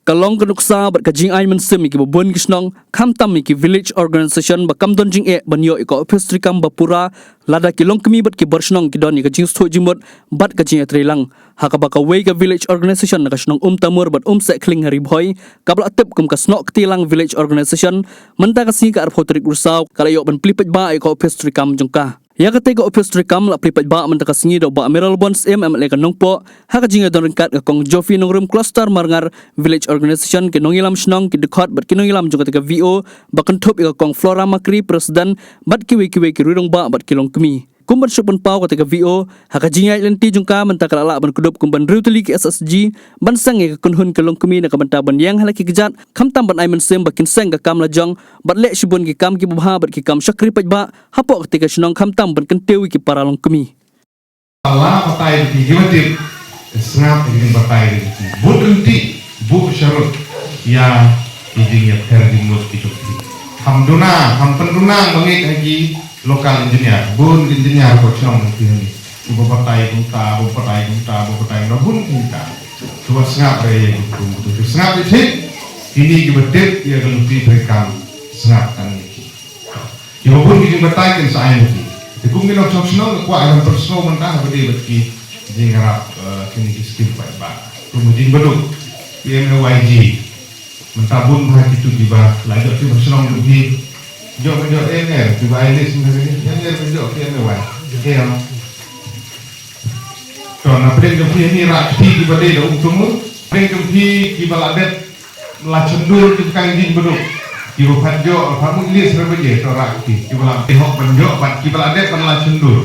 Kalong kanuksa bat kajing ay mansem iki babon kisnong kamtam iki village organization bakam donjing banyo iko office kam bapura lada kilong kemi bat ki bersnong ki don kajing sto jimot bat kajing atrelang hakabaka way ka village organization nakasnong tamur bat se kling hari boy kabla tip kum kasnok tilang village organization menta kasi ka arpotrik ursaw kalayo ban plipet ba iko office kam jongka ya kate ko office kam la plipet ba menta kasingi do ba mineral bonds le kanong po hakajing don kat ka kong jofi nong room cluster marngar village organization ke nongilam snong ki dekhot bat ki nongilam juga tika VO bakan thop ika kong Flora Makri president bat ki ki rudong ba bat kilong kemi kumban supun pau ketika VO hakajingai lenti jungka mentakal ala ban kudup kumban rutuli ki SSG ban sange ka kunhun kelong kemi na kabanta ban yang halaki kejat kamtam ban aiman sem bakin seng ka kam lajong bat le shibun ki kam ki bubha bat ki kam syakri pajba hapo ketika snong kamtam ban kentewi ki paralong kemi Allah patai di gimatip sengap di patai budenti bu syarut ya idingnya terdimut itu hamduna hampenduna mengik haji lokal engineer bun engineer ko chong ini bu patai kunta bun kunta coba sengap re itu sengap itu ini gimatip ya gelumpi rekam sengap kan ini ya bun di patai kan saya ini kung ginaw chong snow ko ay personal man ta badi batki jingarap kini skill pa ba tumudin baduk PMYG mentabun bahag itu diba lagi ti personal di jo ener diba ini sebenarnya ener jo PMY kaya to na pren ke ini rakti di badi do tumu pren ke di baladet la cendur ti kang din baduk Ibu Panjo, kamu ini sebenarnya orang aktif. Ibu lampi hok Panjo, Ibu Adet panlah cendur.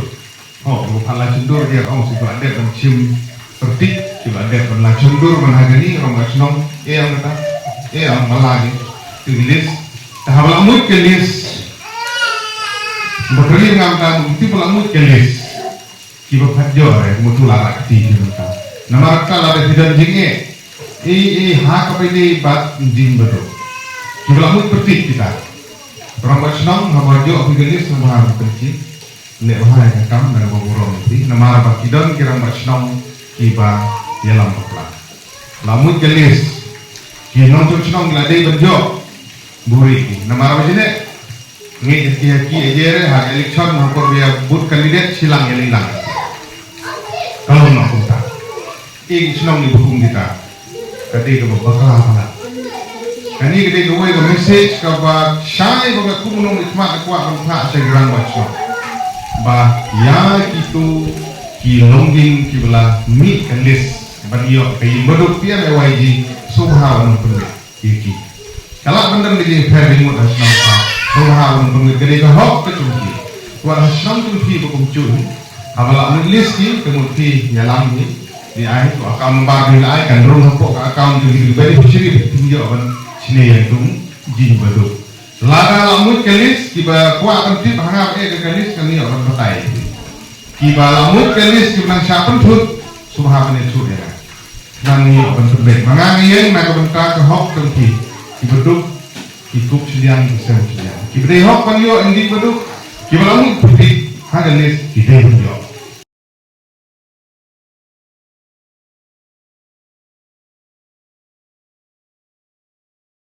Oh, Ibu panlah cendur dia. Oh, Ibu Adet mencium pertik. Ibu Adet panlah cendur menghadiri orang senang. Yang kata, yang malah ni tulis. Tahap lamut kelis. Berkali dengan kamu itu lamut kelis. Ibu Panjo, mutulah aktif kita. Nama kalau ada tidak jingge, hak apa ini bat jing betul. Jumlah seperti kita orang bersenang nama jo apigelis nama berkecil lek bahaya kam dan berborong itu nama bakidon kira bersenang kiba dalam bakla lamut gelis kinong senang ladai berjo buri nama apa sini ngi ki ejere hak election hapor dia but kandidat silang hilang kalau nak kita ini senang di hukum kita ketika bakla apa Kani kita gawe ko message kabag syai baga kumunong ikma akwa ang pa sa grand watch ba ya itu kilongging kibla mi kalis baniyo kay bodok pia YG subha ng pulwe iki kala bandang di ferry mo as na pa subha ng pulwe kay ka hok ka tumki wa hasam tumki ko kumchu abala ang list ki kemuti yalang ni di ay to account ba ni ay kan ron hapo ka account di beneficiary tinjo ban sini yang tung jin baru. Lada lamut kelis kiba kuat akan tip hangap ke kelis kami orang betai. Kiba lamut kelis kiba nang siapa pun subhan itu ya. Nang ni orang berbeda. Mangang yang nak bentar ke hok tengki. Kiba duk ikut sediang kisah sediang. Kiba deh hok panyo endi baru. Kiba lamut putih hagelis kita panyo.